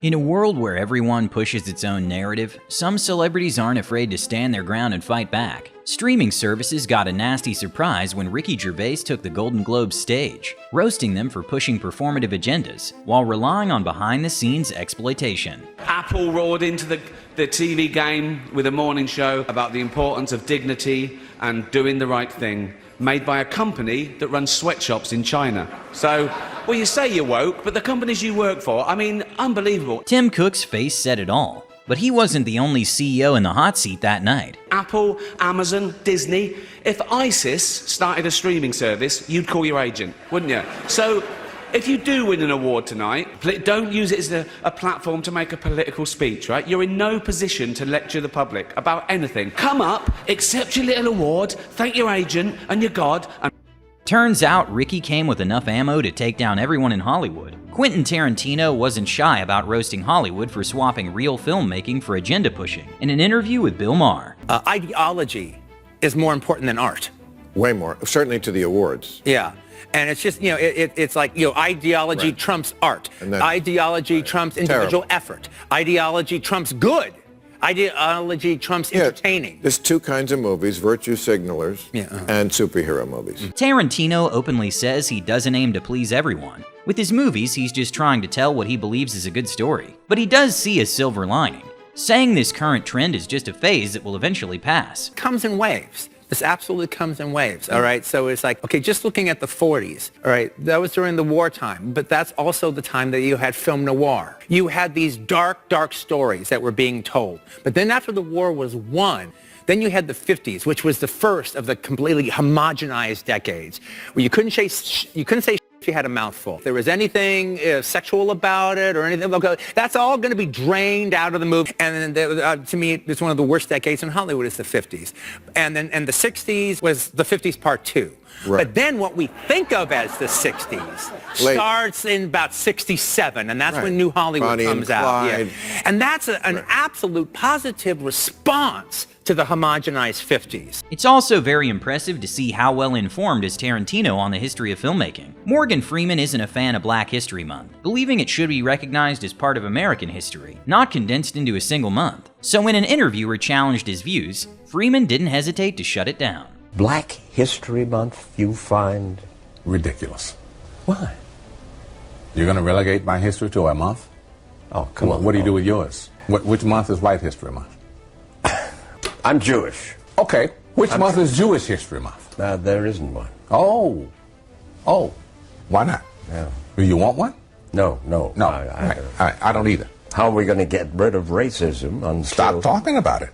In a world where everyone pushes its own narrative, some celebrities aren't afraid to stand their ground and fight back. Streaming services got a nasty surprise when Ricky Gervais took the Golden Globes stage, roasting them for pushing performative agendas while relying on behind-the-scenes exploitation. Apple roared into the TV game with a morning show about the importance of dignity and doing the right thing, made by a company that runs sweatshops in China. So, well, you say you're woke, but the companies you work for, I mean, unbelievable. Tim Cook's face said it all, but he wasn't the only CEO in the hot seat that night. Apple, Amazon, Disney. If ISIS started a streaming service, you'd call your agent, wouldn't you? So, if you do win an award tonight, don't use it as a platform to make a political speech, right? You're in no position to lecture the public about anything. Come up, accept your little award, thank your agent and your God, and... Turns out Ricky came with enough ammo to take down everyone in Hollywood. Quentin Tarantino wasn't shy about roasting Hollywood for swapping real filmmaking for agenda pushing in an interview with Bill Maher. Ideology is more important than art. Way more, certainly to the awards. Yeah. And it's just, it's like, ideology trumps art. Ideology trumps individual effort. Ideology trumps good. Ideology trumps entertaining. There's two kinds of movies, virtue signalers and superhero movies. Tarantino openly says he doesn't aim to please everyone. With his movies, he's just trying to tell what he believes is a good story. But he does see a silver lining, saying this current trend is just a phase that will eventually pass. It comes in waves. This absolutely comes in waves, all right? So it's like, okay, just looking at the 40s, all right, that was during the wartime, but that's also the time that you had film noir. You had these dark, dark stories that were being told. But then after the war was won, then you had the 50s, which was the first of the completely homogenized decades, where you couldn't say if you had a mouthful. If there was anything sexual about it or anything, that's all going to be drained out of the movie. And then, to me, it's one of the worst decades in Hollywood is the 50s. And then the 60s was the 50s part 2. Right. But then what we think of as the 60s starts in about 67, and that's when New Hollywood Bonnie comes out. Yeah. And that's an absolute positive response to the homogenized 50s. It's also very impressive to see how well informed is Tarantino on the history of filmmaking. Morgan Freeman isn't a fan of Black History Month, believing it should be recognized as part of American history, not condensed into a single month. So when an interviewer challenged his views, Freeman didn't hesitate to shut it down. Black History Month you find ridiculous. Why? You're going to relegate my history to a month? Oh, come on. What do you do with yours? Which month is White History Month? I'm Jewish. Okay. Which month is Jewish History Month? There isn't one. Oh. Why not? Yeah. Do you want one? No. I don't either. How are we going to get rid of racism until... Stop talking about it.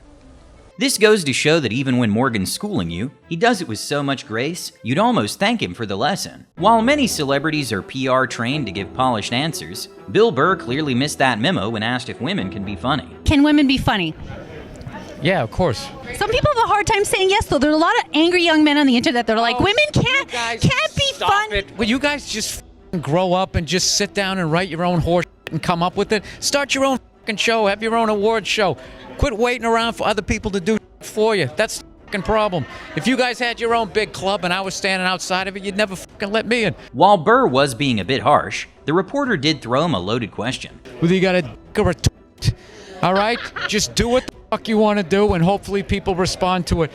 This goes to show that even when Morgan's schooling you, he does it with so much grace, you'd almost thank him for the lesson. While many celebrities are PR trained to give polished answers, Bill Burr clearly missed that memo when asked if women can be funny. Can women be funny? Yeah, of course. Some people have a hard time saying yes, though. There are a lot of angry young men on the internet that are like, women can't be fun. Will you guys just grow up and just sit down and write your own horse and come up with it? Start your own show, have your own award show. Quit waiting around for other people to do for you. That's the problem. If you guys had your own big club and I was standing outside of it, you'd never let me in. While Burr was being a bit harsh, the reporter did throw him a loaded question. Whether you got a dick or a all right? Just do what the fuck you want to do and hopefully people respond to it.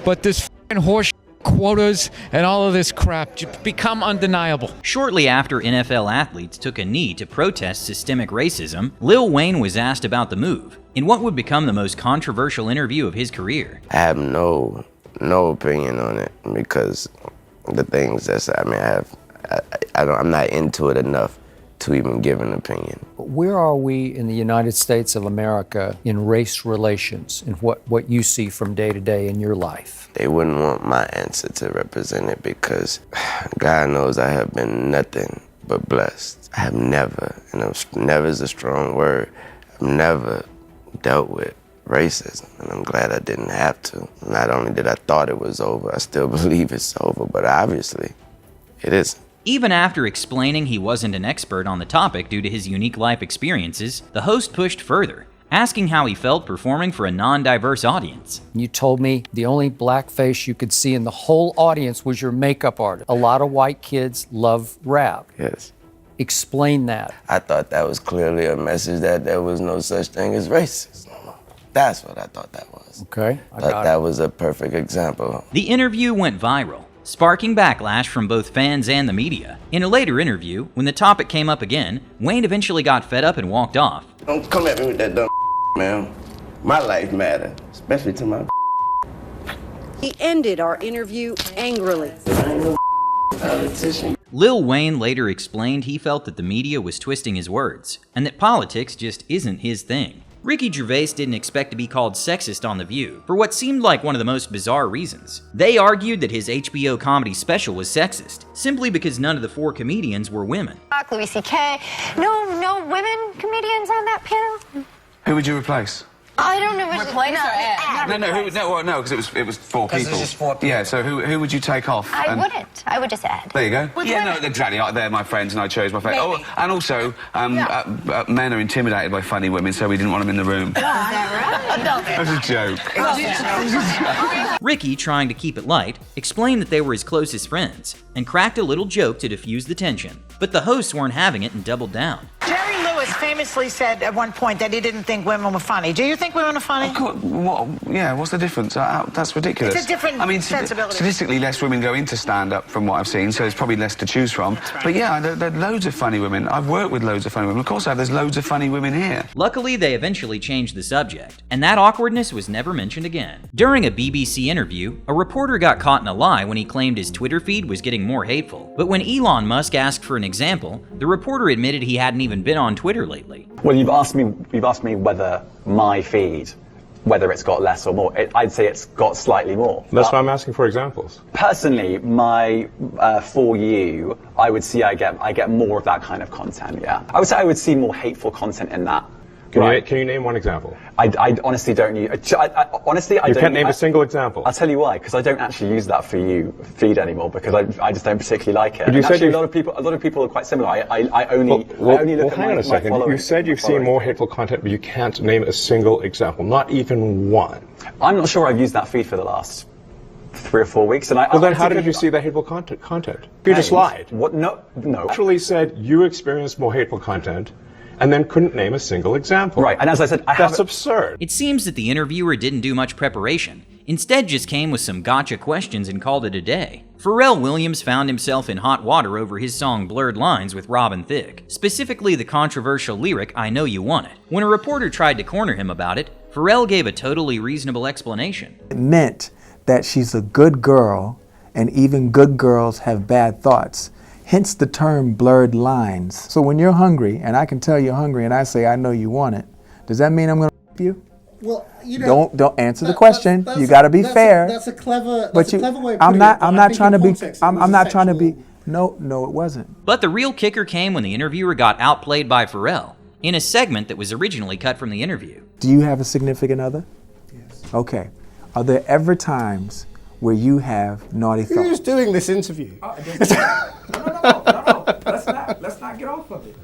But this horse quotas and all of this crap become undeniable. Shortly after NFL athletes took a knee to protest systemic racism, Lil Wayne was asked about the move in what would become the most controversial interview of his career. I have no opinion on it because the things I'm not into it enough to even give an opinion. Where are we in the United States of America in race relations and what you see from day to day in your life? They wouldn't want my answer to represent it because God knows I have been nothing but blessed. I have never, and never is a strong word, I've never dealt with racism, and I'm glad I didn't have to. Not only did I thought it was over, I still believe it's over, but obviously it isn't. Even after explaining he wasn't an expert on the topic due to his unique life experiences, the host pushed further, asking how he felt performing for a non-diverse audience. You told me the only black face you could see in the whole audience was your makeup artist. A lot of white kids love rap. Yes. Explain that. I thought that was clearly a message that there was no such thing as racism. That's what I thought that was. Okay, I got that it. was a perfect example. The interview went viral, sparking backlash from both fans and the media. In a later interview, when the topic came up again, Wayne eventually got fed up and walked off. Don't come at me with that dumb man. My life matters, especially to my He ended our interview angrily. Lil Wayne later explained he felt that the media was twisting his words, and that politics just isn't his thing. Ricky Gervais didn't expect to be called sexist on The View, for what seemed like one of the most bizarre reasons. They argued that his HBO comedy special was sexist, simply because none of the 4 comedians were women. Louis C.K. No women comedians on that panel? Who would you replace? I don't know which Replace or add? No, because it was 4 people. Because it's just 4 people. Yeah, so who would you take off? I wouldn't. I would just add. There you go. No, exactly. They're my friends, and I chose my favourite. Oh, and also, men are intimidated by funny women, so we didn't want them in the room. Is that That was a joke. Ricky, trying to keep it light, explained that they were his closest friends, and cracked a little joke to diffuse the tension. But the hosts weren't having it and doubled down. Jerry Lewis famously said at one point that he didn't think women were funny. Do you think women are funny? Of course, what's the difference? That's ridiculous. It's a different sensibility. Statistically, less women go into stand-up from what I've seen, so there's probably less to choose from. Right. But yeah, there are loads of funny women. I've worked with loads of funny women. Of course I have. There's loads of funny women here. Luckily, they eventually changed the subject, and that awkwardness was never mentioned again. During a BBC interview, a reporter got caught in a lie when he claimed his Twitter feed was getting more hateful. But when Elon Musk asked for an example, the reporter admitted he hadn't even been on Twitter lately. Well, you've asked me whether my feed, whether it's got less or more. I'd say it's got slightly more. That's why I'm asking for examples. Personally, my For You, I would see I get more of that kind of content, yeah. I would say I would see more hateful content in that. Can you name one example? I honestly don't use. Honestly, I don't. You can't name a single example. I'll tell you why. Because I don't actually use that For You feed anymore because I just don't particularly like it. But you and said actually, a lot of people are quite similar. I only look at hang on a second. You said you've seen more hateful content, but you can't name a single example, not even one. I'm not sure I've used that feed for the last 3 or 4 weeks, and Well, then how did you see that hateful content? You just lied. What? No. Actually said you experienced more hateful content, and then couldn't name a single example. Right, and as I said, that's absurd. It seems that the interviewer didn't do much preparation. Instead, just came with some gotcha questions and called it a day. Pharrell Williams found himself in hot water over his song Blurred Lines with Robin Thicke, specifically the controversial lyric, I Know You Want It. When a reporter tried to corner him about it, Pharrell gave a totally reasonable explanation. It meant that she's a good girl, and even good girls have bad thoughts. Hence the term blurred lines. So when you're hungry, and I can tell you're hungry, and I say, I know you want it, does that mean I'm going to you? Well, you know, don't answer the question. You got to be fair. That's a clever. But a clever way of I'm putting not. it, I'm but I not think trying to in be. context, I'm not trying to be. No, it wasn't. But the real kicker came when the interviewer got outplayed by Pharrell in a segment that was originally cut from the interview. Do you have a significant other? Yes. Okay. Are there ever times where you have naughty thoughts? Who's doing this interview? No. Let's not get off of it.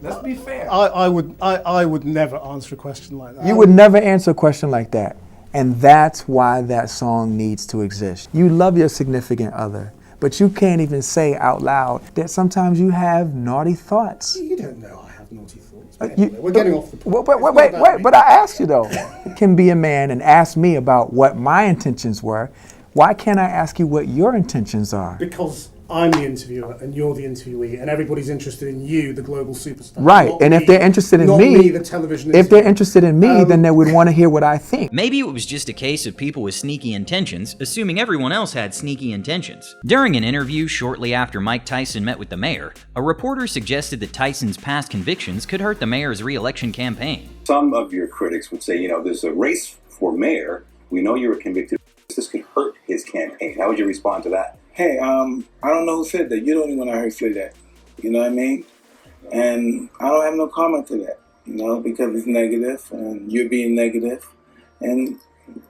Let's be fair. I would never answer a question like that. You would never answer a question like that. And that's why that song needs to exist. You love your significant other, but you can't even say out loud that sometimes you have naughty thoughts. You don't know I have naughty thoughts. Anyway, we're getting off the point. Wait, but I asked you though. Can be a man and ask me about what my intentions were. Why can't I ask you what your intentions are? Because I'm the interviewer and you're the interviewee, and everybody's interested in you, the global superstar. Right, and if they're interested in me, the television if they're interested in me, then they would want to hear what I think. Maybe it was just a case of people with sneaky intentions, assuming everyone else had sneaky intentions. During an interview shortly after Mike Tyson met with the mayor, a reporter suggested that Tyson's past convictions could hurt the mayor's re-election campaign. Some of your critics would say, there's a race for mayor. We know you were convicted. This could hurt his campaign. How would you respond to that? Hey, I don't know who said that. You're the only one I heard say that. You know what I mean? And I don't have no comment to that, because it's negative and you're being negative. And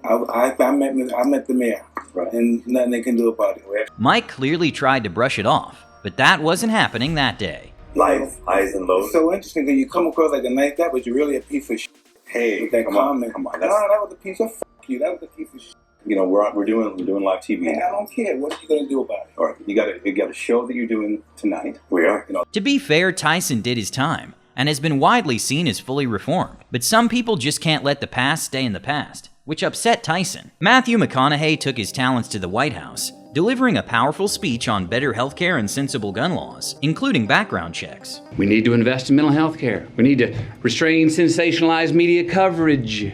I met the mayor, right, and nothing they can do about it. Mike clearly tried to brush it off, but that wasn't happening that day. Life, highs and lows. It's so interesting because you come across like a nice guy, but you're really a piece of shit. Hey, with that come comment. on. No, that was a piece of you. That was a piece of shit. You know, we're doing live TV. And I don't care. What are you gonna do about it? All right, you got a show that you're doing tonight. We are. You know. To be fair, Tyson did his time and has been widely seen as fully reformed. But some people just can't let the past stay in the past, which upset Tyson. Matthew McConaughey took his talents to the White House, delivering a powerful speech on better healthcare and sensible gun laws, including background checks. We need to invest in mental health care. We need to restrain sensationalized media coverage.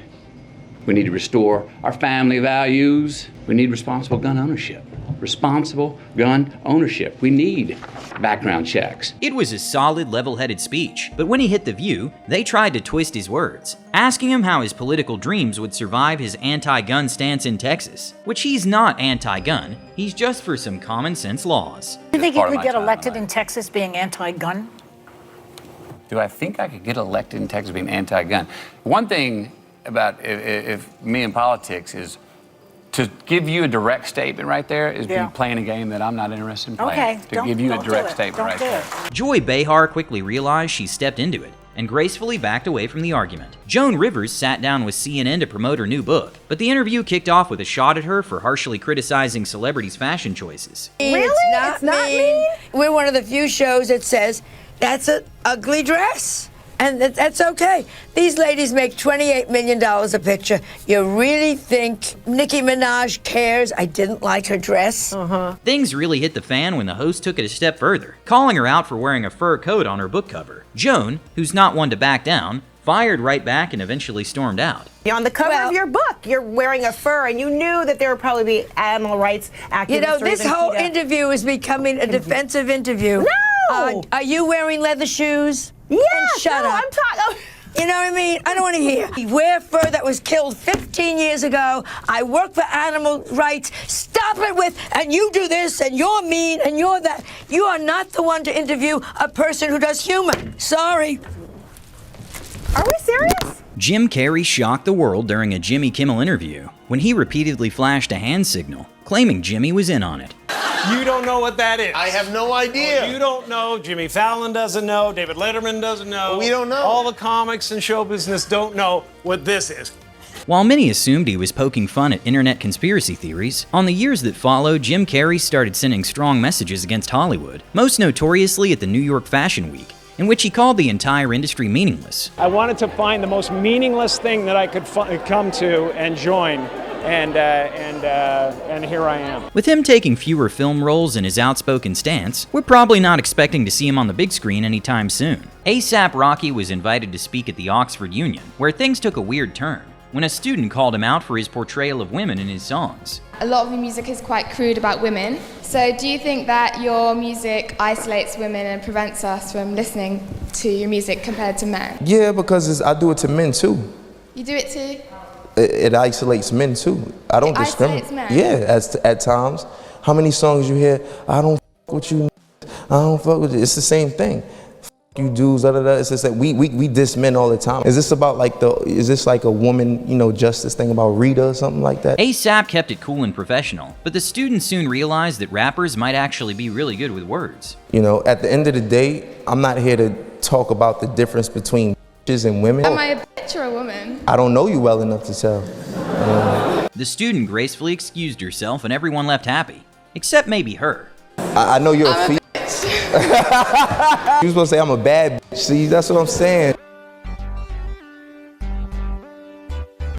We need to restore our family values. We need responsible gun ownership. Responsible gun ownership. We need background checks. It was a solid, level-headed speech, but when he hit The View, they tried to twist his words, asking him how his political dreams would survive his anti-gun stance in Texas, which he's not anti-gun, he's just for some common sense laws. Do you think you could get elected in Texas being anti-gun? Do I think I could get elected in Texas being anti-gun? One thing about if me in politics is to give you a direct statement right there is be playing a game that I'm not interested in playing. Okay, to give you a direct statement right there. Joy Behar quickly realized she stepped into it and gracefully backed away from the argument. Joan Rivers sat down with CNN to promote her new book, but the interview kicked off with a shot at her for harshly criticizing celebrities' fashion choices. Really? It's not mean. We're one of the few shows that says, that's an ugly dress. And that's okay. These ladies make $28 million a picture. You really think Nicki Minaj cares I didn't like her dress? Things really hit the fan when the host took it a step further, calling her out for wearing a fur coat on her book cover. Joan, who's not one to back down, fired right back and eventually stormed out. On the cover of your book, you're wearing a fur, and you knew that there would probably be animal rights activists. You know, this whole interview is becoming a defensive interview. No! Are you wearing leather shoes? Yes, shut up. I'm talking. You know what I mean? I don't want to hear. Wear fur that was killed 15 years ago. I work for animal rights. Stop it with, and you do this, and you're mean, and you're that. You are not the one to interview a person who does humor. Sorry. Are we serious? Jim Carrey shocked the world during a Jimmy Kimmel interview when he repeatedly flashed a hand signal, claiming Jimmy was in on it. You don't know what that is. I have no idea. You don't know. Jimmy Fallon doesn't know. David Letterman doesn't know. We don't know. All the comics and show business don't know what this is. While many assumed he was poking fun at internet conspiracy theories, on the years that followed, Jim Carrey started sending strong messages against Hollywood, most notoriously at the New York Fashion Week, in which he called the entire industry meaningless. I wanted to find the most meaningless thing that I could come to and join. And here I am. With him taking fewer film roles and his outspoken stance, we're probably not expecting to see him on the big screen anytime soon. A$AP Rocky was invited to speak at the Oxford Union, where things took a weird turn, when a student called him out for his portrayal of women in his songs. A lot of your music is quite crude about women, so do you think that your music isolates women and prevents us from listening to your music compared to men? Yeah, because I do it to men too. You do it too? It isolates men too. I don't discriminate. Yeah, at times. How many songs you hear? I don't fuck with you. I don't fuck with you. It's the same thing. Fuck you dudes. Da, da, da. It's just that we diss men all the time. Is this about is this like a woman, justice thing about Rita or something like that? A$AP kept it cool and professional, but the students soon realized that rappers might actually be really good with words. At the end of the day, I'm not here to talk about the difference between bitches and women. Am I a bitch or a woman? I don't know you well enough to tell. The student gracefully excused herself and everyone left happy, except maybe her. I know you're a bitch. You were supposed to say I'm a bad bitch. See, that's what I'm saying.